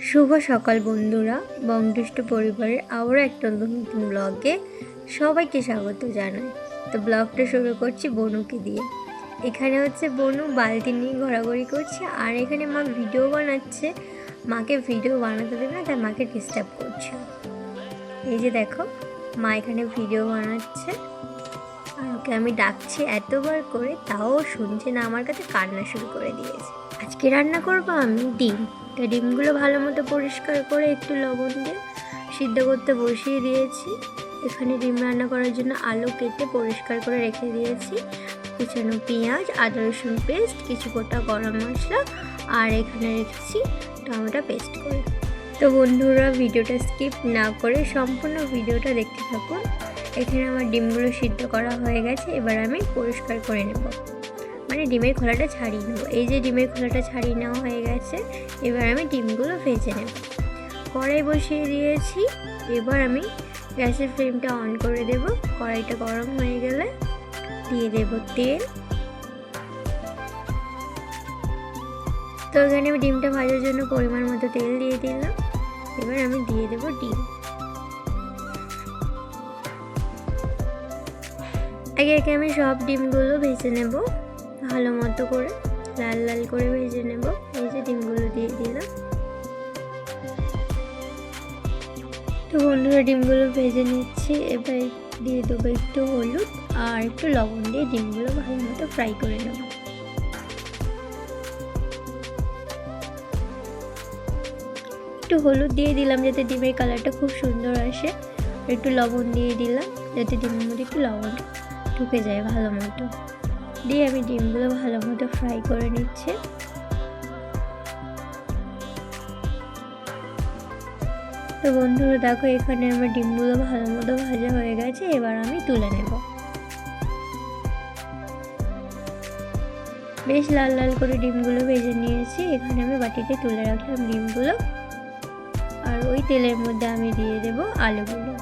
শুভ সকাল বন্ধুরা, বংদুষ্ট পরিবারের আরও একটা নতুন ব্লগে সবাইকে স্বাগত জানাই। তো ব্লগটা শুরু করছি বনুকে দিয়ে। এখানে হচ্ছে বনু বালতি নিয়ে ঘোরাঘুরি করছে, আর এখানে মা ভিডিও বানাচ্ছে। মাকে ভিডিও বানাতে দেবে না, তাই মাকে ডিস্টার্ব করছে। এই যে দেখো, মা এখানে ভিডিও বানাচ্ছে আর ওকে আমি ডাকছি এতবার করে, তাও শুনছে না। আমার কাছে কান্না শুরু করে দিয়েছে। আজকে রান্না করবো আমি ডিম। তো ডিমগুলো ভালো মতো পরিষ্কার করে একটু লবণ দিয়ে সিদ্ধ করতে বসিয়ে দিয়েছি। এখানে ডিম রান্না করার জন্য আলু কেটে পরিষ্কার করে রেখে দিয়েছি, কুচানো পেঁয়াজ, আদা রসুন পেস্ট, কিছু গোটা গরম মশলা, আর এখানে রেখেছি টমেটো পেস্ট করে। তো বন্ধুরা, ভিডিওটা স্কিপ না করে সম্পূর্ণ ভিডিওটা দেখতে থাকুন। এখানে আমার ডিমগুলো সিদ্ধ করা হয়ে গেছে, এবার আমি পরিষ্কার করে নেব, মানে ডিমের খোলাটা ছাড়িয়ে নেব। এই যে ডিমের খোলাটা ছাড়িয়ে নেওয়া হয়ে গেছে, এবার আমি ডিমগুলো ভেজে নেব। কড়াই বসিয়ে দিয়েছি, এবার আমি গ্যাসের ফ্লেমটা অন করে দেব। কড়াইটা গরম হয়ে গেলে দিয়ে দেব তেল। তো এখানে আমি ডিমটা ভাজার জন্য পরিমাণ মতো তেল দিয়ে দিলাম। এবার আমি দিয়ে দেব ডিম। একে একে আমি সব ডিমগুলো ভেজে নেব, ভালো মতো করে লাল লাল করে ভেজে নেব। এই যে ডিমগুলো দিয়ে দিলাম। তো বন্ধুরা, ডিমগুলো ভেজে নিচ্ছি। এবার দিয়ে দেবো একটু হলুদ আর একটু লবণ দিয়ে ডিমগুলো ভালো মতো ফ্রাই করে নেব। একটু হলুদ দিয়ে দিলাম যাতে ডিমের কালারটা খুব সুন্দর আসে। একটু লবণ দিয়ে দিলাম যাতে ডিমের মধ্যে একটু লবণ ঢুকে যায় ভালো মতো। দিয়ে আমি ডিমগুলো ভালো মতো ফ্রাই করে নিচ্ছি। তো বন্ধুরা দেখো, এখানে আমার ডিমগুলো ভালো মতো ভাজা হয়ে গেছে, এবার আমি তুলে নেব। বেশ লাল লাল করে ডিমগুলো ভেজে নিয়েছি। এখানে আমি বাটিতে তুলে রাখলাম ডিমগুলো, আর ওই তেলের মধ্যে আমি দিয়ে দেব আলুগুলো।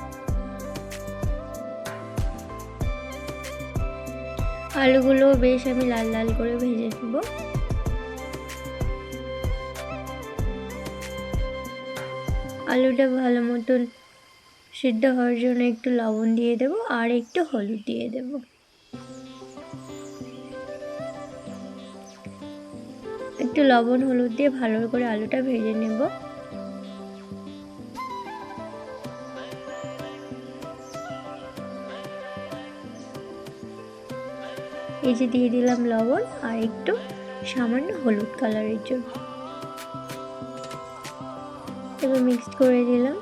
আলুগুলো বেশ আমি লাল লাল করে ভেজে নেব। আলুটা ভালো মতন সিদ্ধ হওয়ার জন্য একটু লবণ দিয়ে দেব আর একটু হলুদ দিয়ে দেব। একটু লবণ হলুদ দিয়ে ভালো করে আলুটা ভেজে নেব। এই যে দিয়ে দিলাম লবণ আর একটু সামান্য হলুদ কালারের জন্য। এবার মিক্সড করে দিলাম।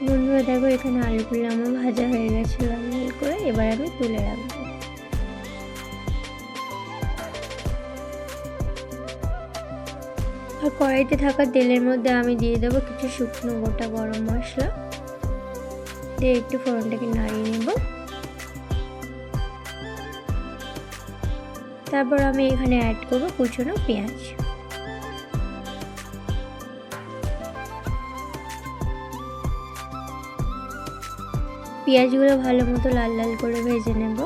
বন্ধুরা দেখো, এখানে আলুগুলো আমার ভাজা হয়ে গেছে লাল লাল করে। এবার আমি তুলে রাখবো। আর কড়াইতে থাকা তেলের মধ্যে আমি দিয়ে দেবো কিছু শুকনো গোটা গরম মশলা দিয়ে একটু ফোড়নটাকে নাড়িয়ে নেব। তারপর আমি এখানে অ্যাড করবো কুচনো পেঁয়াজ। পেঁয়াজগুলো ভালো মতো লাল লাল করে ভেজে নেব।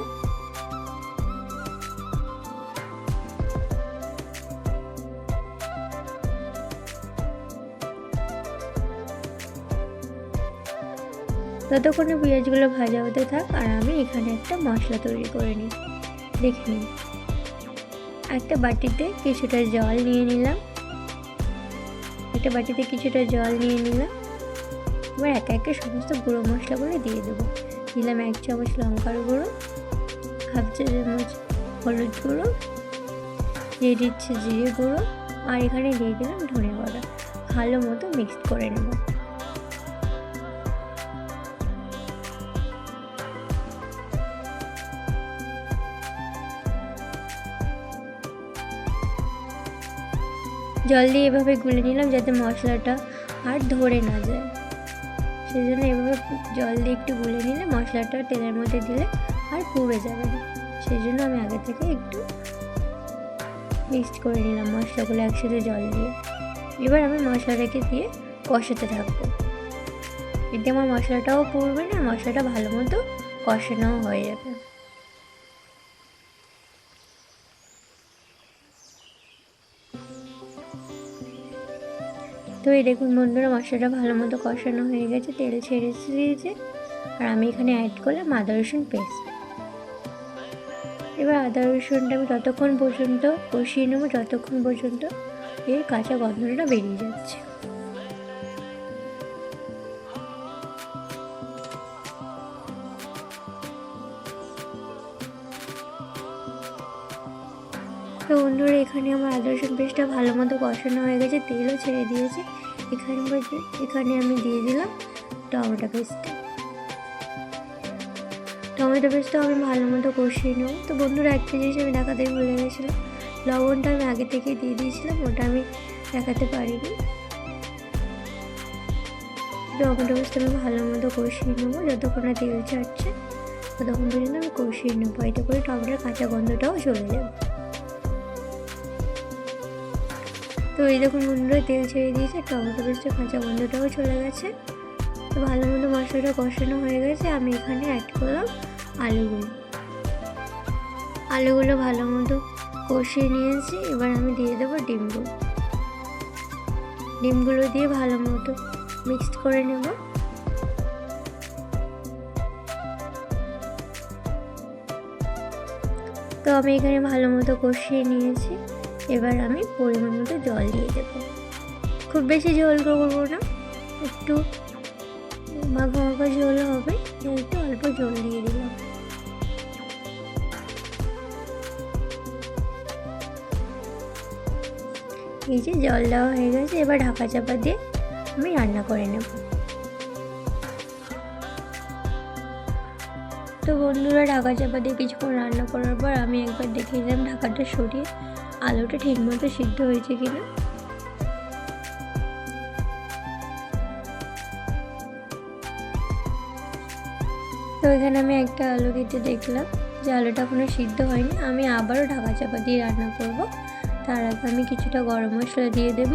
ততক্ষণে পেঁয়াজগুলো ভাজা হতে থাক, আর আমি এখানে একটা মশলা তৈরি করে নিই। দেখে নিন, একটা বাটিতে কিছুটা জল নিয়ে নিলাম। এবার একে একে সমস্ত গুঁড়ো মশলাগুলো দিয়ে দেবো। দিলাম 1 চামচ লঙ্কার গুঁড়ো, হাফ চামচ হলুদ গুঁড়ো, দিয়ে দিচ্ছি জিরে গুঁড়ো, আর এখানে দিয়ে দিলাম ধনে পাতা। ভালো মতো মিক্সড করে নেব। জল দিয়ে এভাবে গুলে নিলাম যাতে মশলাটা আর ধরে না যায়। সেই জন্য এভাবে জল দিয়ে একটু গুলে নিলে মশলাটা তেলের মধ্যে দিলে আর পুড়ে যাবে না। সেই জন্য আমি আগে থেকে একটু মিক্সড করে নিলাম মশলাগুলো একসাথে জল দিয়ে। এবার আমি মশলাটাকে দিয়ে কষাতে থাকবো। এতে আমার মশলাটাও পুড়বে না, মশলাটা ভালো মতো কষানোও হয়ে যাবে। তো এই দেখুন বন্ধুরা, মশলাটা ভালো মতো কষানো হয়ে গেছে, তেল ছেড়ে দিয়েছে। আর আমি এখানে অ্যাড করলাম আদা রসুন পেস্ট। এবার আদা রসুনটা আমি ততক্ষণ পর্যন্ত কষিয়ে নেবো যতক্ষণ পর্যন্ত এর কাঁচা গন্ধটা বেরিয়ে যাচ্ছে। তো বন্ধুরা, এখানে আমার আদা রসুন পেস্টটা ভালো মতো কষানো হয়ে গেছে, তেলও ছেড়ে দিয়েছে। এখানে আমি দিয়ে দিলাম টমেটো পেস্টটা। টমেটো পেস্টটাও আমি ভালো মতো কষিয়ে নেব। তো বন্ধুরা, একটা জিনিস আমি দেখাতে ভুলে গেছিলাম, লবণটা আমি আগে থেকে দিয়ে দিয়েছিলাম, ওটা আমি দেখাতে পারিনি। টমেটো পেস্টটা আমি ভালো মতো কষিয়ে নেবো, যতক্ষণ না তেল ছাড়ছে ততক্ষণ পর্যন্ত আমি কষিয়ে নেবো। এতে করে টমেটোর কাঁচা গন্ধটাও চলে যাবে। তো এই দেখুন বন্ধুরা, তেল ছেড়ে দিয়েছে, টমেটো পেস্টের কাঁচা গন্ধটাও চলে গেছে। তো ভালো মতো মশলাটা কষানো হয়ে গেছে। আমি এখানে অ্যাড করলাম আলুগুলো ভালো মতো কষিয়ে নিয়েছি। এবার আমি দিয়ে দেবো ডিমগুলো দিয়ে ভালো মতো মিক্সড করে নেব। তো আমি এখানে ভালো মতো কষিয়ে নিয়েছি। এবার আমি পরিমাণ মতো জল দিয়ে দেবো। খুব বেশি ঝোল করবো না, একটু মাখা মাখা ঝোল হবে, একটু অল্প জল দিয়ে দিলাম। এই যে জল দেওয়া হয়ে গেছে, এবার ঢাকা চাপা দিয়ে আমি রান্না করে নেব। তো বন্ধুরা, ঢাকা চাপা দিয়ে কিছুক্ষণ রান্না করার পর আমি একবার দেখে নিলাম ঢাকাটা সরিয়ে আলুটা ঠিকমতো সিদ্ধ হয়েছে কিনা। তো এখানে আমি একটা আলু কেটে দেখলাম যে আলুটা এখনো সিদ্ধ হয়নি। আমি আবারও ঢাকা চাপা দিয়ে রান্না করব। তার আগে আমি কিছুটা গরম মশলা দিয়ে দেব,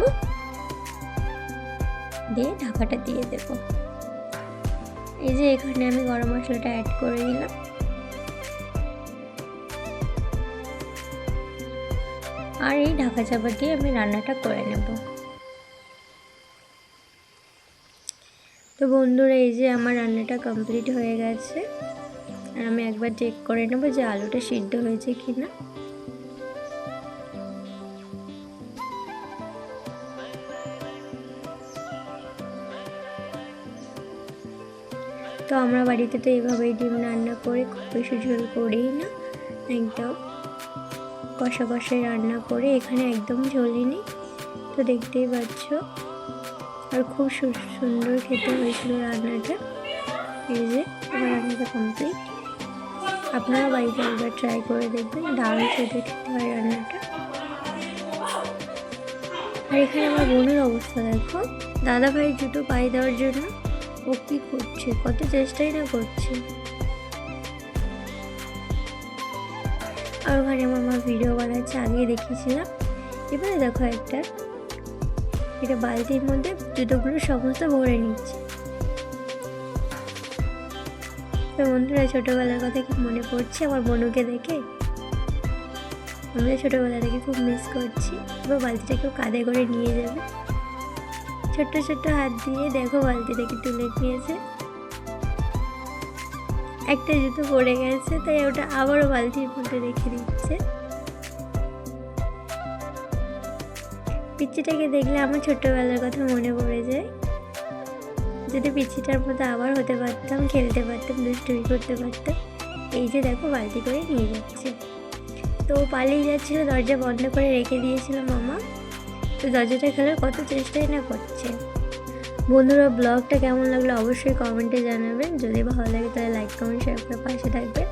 দিয়ে ঢাকাটা দিয়ে দেব। এই যে এখানে আমি গরম মশলাটা অ্যাড করে দিলাম। আর এই ঢাকা চাপা দিয়ে আমি রান্নাটা করে নেব। তো বন্ধুরা, এই যে আমার রান্নাটা কমপ্লিট হয়ে গেছে। আর আমি একবার চেক করে নেব যে আলুটা সিদ্ধ হয়েছে কিনা। তো আমরা বাড়িতে তো এইভাবেই ডিম রান্না করে, খুব বেশি ঝোল করেই না, একদম কষা কষায় রান্না করে। এখানে একদম ঝোলিনি, তো দেখতেই পাচ্ছ। আর খুব সুন্দর খেতে হয়েছিল রান্নাটা। এই যে আমার রান্নাটা কমপ্লিট। আপনারা বাড়িতে একবার ট্রাই করে দেখবেন, দারুণ খেতে হয় রান্নাটা। আর এখানে আমার বোনের অবস্থা দেখো, দাদা ভাই জুতো পায়ে দেওয়ার জন্য ও কী করছে, কত চেষ্টাই না করছে। আর ওখানে আমার মা ভিডিও বানাচ্ছে, আগে দেখিয়েছিলাম। এবারে দেখো এটা বালতির মধ্যে জুতোগুলো সমস্ত ভরে নিচ্ছে। তো বন্ধুরা, ছোটোবেলার কথা কি মনে পড়ছে আমার বোনকে দেখে। আমরা ছোটোবেলা থেকে খুব মিস করছি। এবার বালতিটা কেউ কাঁধে করে নিয়ে যাবে, ছোট্ট ছোট্ট হাত দিয়ে দেখো বালতিটাকে তুলে নিয়েছে। একটা জুতো পড়ে গেছে, তাই ওটা আবারও বালতির মধ্যে রেখে দিচ্ছে। পিচ্চিটাকে দেখলে আমার ছোট্টবেলার কথা মনে পড়ে যায়। যদি পিচ্চিটার মতো আবার হতে পারতাম, খেলতে পারতাম, দুষ্টুমি করতে পারতাম। এই যে দেখো বালতি করে নিয়ে যাচ্ছে। তো পালিয়ে যাচ্ছিল, দরজা বন্ধ করে রেখে দিয়েছিল মামা। তো দরজাটা খেলার কত চেষ্টাই না করছে। বন্ধুরা, ব্লগটা কেমন লাগলো অবশ্যই কমেন্টে জানাবেন। যদি ভালো লাগে তাহলে লাইক কমেন্ট শেয়ার করে পাশে থাকবেন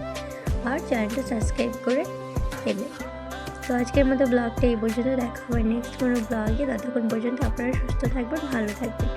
আর চ্যানেলটা সাবস্ক্রাইব করে দেবেন। তো আজকের মতো ব্লগটা এই পর্যন্ত, দেখা হবে নেক্সট কোনো ব্লগে। ততক্ষণ পর্যন্ত আপনারা সুস্থ থাকবেন, ভালো থাকবেন।